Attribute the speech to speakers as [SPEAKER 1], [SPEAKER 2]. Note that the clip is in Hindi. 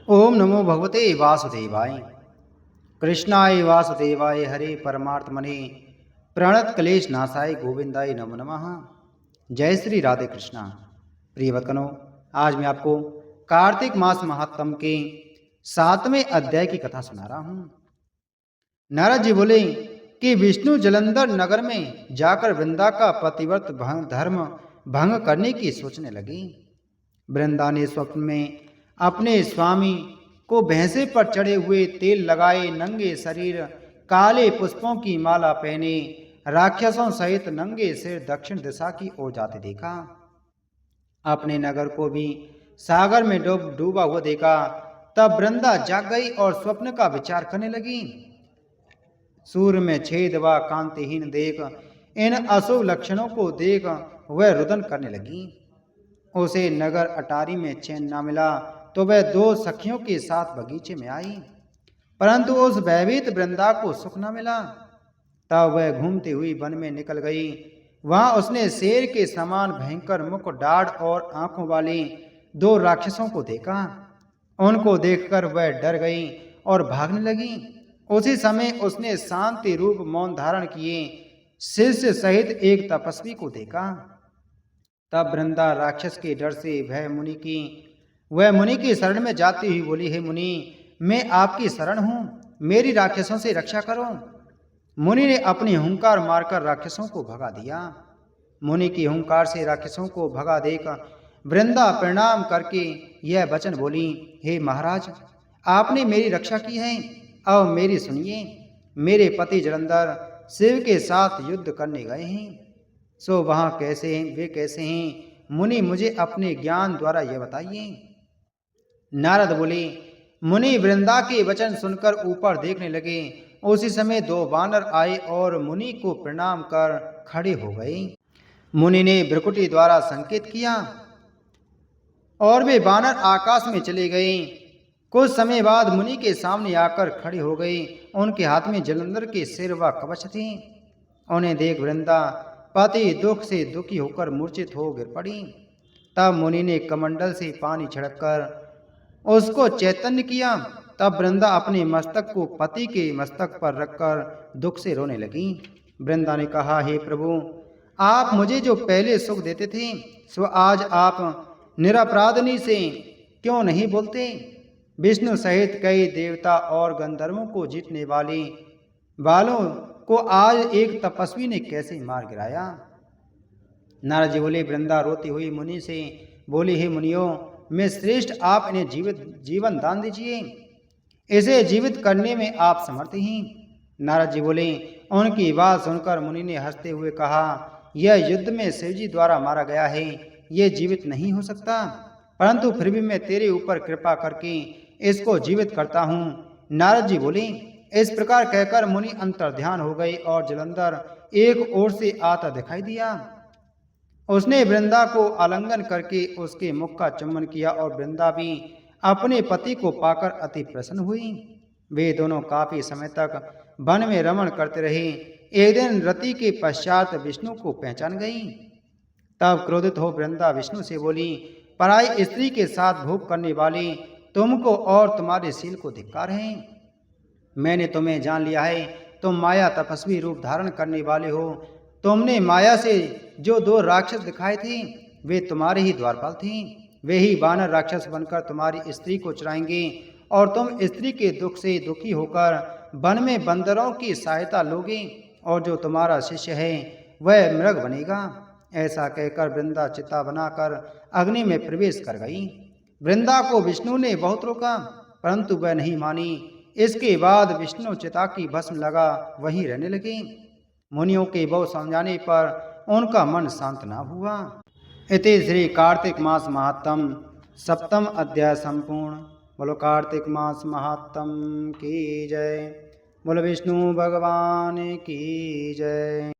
[SPEAKER 1] ओम नमो भगवते वासुदेवाय। कृष्णाय वासुदेवाय हरे परमात्मने प्रणत क्लेश नाशाय गोविंदाय नमो नमः। जय श्री राधे कृष्णा। प्रिय वतनों, आज मैं आपको कार्तिक मास महात्म के 7वें अध्याय की कथा सुना रहा हूँ। नारद जी बोले कि विष्णु जलंधर नगर में जाकर वृंदा का पतिव्रत धर्म भंग करने की सोचने लगी। वृंदा ने स्वप्न में अपने स्वामी को भैंसे पर चढ़े हुए तेल लगाए नंगे शरीर काले पुष्पों की माला पहने राक्षसों सहित नंगे सिर दक्षिण दिशा की ओर जाते देखा। अपने नगर को भी सागर में डूबा हुआ देखा। तब वृंदा जाग गई और स्वप्न का विचार करने लगी। सूर्य में छेद व कांतिहीन देख इन अशुभ लक्षणों को देख वह रुदन करने लगी। उसे नगर अटारी में चैन न मिला तो वह 2 सखियों के साथ बगीचे में आई, परंतु उस भयभीत वृंदा को सुख न मिला। तब वह घूमती हुई वन में निकल गई। वहां उसने शेर के समान भयंकर मुख, डाढ़ और आंखों वाले 2 राक्षसों को देखा। उनको देखकर वह डर गई और भागने लगी। उसी समय उसने शांति रूप मौन धारण किए शिष्य सहित एक तपस्वी को देखा। तब वृंदा राक्षस के डर से वह मुनि की शरण में जाती हुई बोली, हे मुनि, मैं आपकी शरण हूं, मेरी राक्षसों से रक्षा करो। मुनि ने अपनी हुंकार मारकर राक्षसों को भगा दिया। मुनि की हुंकार से राक्षसों को भगा देख वृंदा प्रणाम करके यह वचन बोली, हे महाराज, आपने मेरी रक्षा की है, अब मेरी सुनिए। मेरे पति जलंधर शिव के साथ युद्ध करने गए हैं, सो वहां वे कैसे हैं? मुनि, मुझे अपने ज्ञान द्वारा यह बताइए। नारद बोले, मुनि वृंदा के वचन सुनकर ऊपर देखने लगे। उसी समय 2 वानर आए और मुनि को प्रणाम कर खड़े हो गए। मुनि ने भ्रुकुटी द्वारा संकेत किया और वे वानर आकाश में चले गए। कुछ समय बाद मुनि के सामने आकर खड़े हो गए। उनके हाथ में जलंधर के सिर व कवच थे। उन्हें देख वृंदा पति दुख से दुखी होकर मूर्छित हो गिर पड़ी। तब मुनि ने कमंडल से पानी छिड़ककर उसको चैतन्य किया। तब वृंदा अपने मस्तक को पति के मस्तक पर रखकर दुख से रोने लगी। वृंदा ने कहा, हे प्रभु, आप मुझे जो पहले सुख देते थे, सो आज आप निरपराधनी से क्यों नहीं बोलते? विष्णु सहित कई देवता और गंधर्वों को जीतने वालों को आज एक तपस्वी ने कैसे मार गिराया? नारद जी बोले, वृंदा रोती हुई मुनि से बोली, हे मुनियों, मैं श्रेष्ठ, आप इन्हें जीवन दान दीजिए, इसे जीवित करने में आप समर्थ हैं। नारद जी बोले, उनकी बात सुनकर मुनि ने हंसते हुए कहा, यह युद्ध में शिवजी द्वारा मारा गया है, यह जीवित नहीं हो सकता, परंतु फिर भी मैं तेरे ऊपर कृपा करके इसको जीवित करता हूँ। नारद जी बोले, इस प्रकार कहकर मुनि अंतर्ध्यान हो गए और जलंधर एक ओर से आता दिखाई दिया। उसने वृंदा को आलिंगन करके उसके मुख का चुम्बन किया और वृंदा भी अपने पति को पाकर अति प्रसन्न हुई। वे दोनों काफी समय तक वन में रमण करते रहे। एक दिन रति के पश्चात विष्णु को पहचान गई। तब क्रोधित हो वृंदा विष्णु से बोली, पराई स्त्री के साथ भोग करने वाले तुमको और तुम्हारे शील को धिक्कार है। मैंने तुम्हें जान लिया है, तुम माया तपस्वी रूप धारण करने वाले हो। तुमने माया से जो 2 राक्षस दिखाए थे, वे तुम्हारे ही द्वारपाल थे। वे ही वानर राक्षस बनकर तुम्हारी स्त्री को चुराएंगे और तुम स्त्री के दुख से दुखी होकर वन में बंदरों की सहायता लोगे और जो तुम्हारा शिष्य है वह मृग बनेगा। ऐसा कहकर वृंदा चिता बनाकर अग्नि में प्रवेश कर गई। वृंदा को विष्णु ने बहुत रोका, परंतु वह नहीं मानी। इसके बाद विष्णु चिता की भस्म लगा वहीं रहने लगे। मुनियों के बहुत समझाने पर उनका मन शांत न हुआ। इति श्री कार्तिक मास महात्म 7वां अध्याय संपूर्ण। बोलो कार्तिक मास महात्म की जय। बोलो विष्णु भगवान की जय।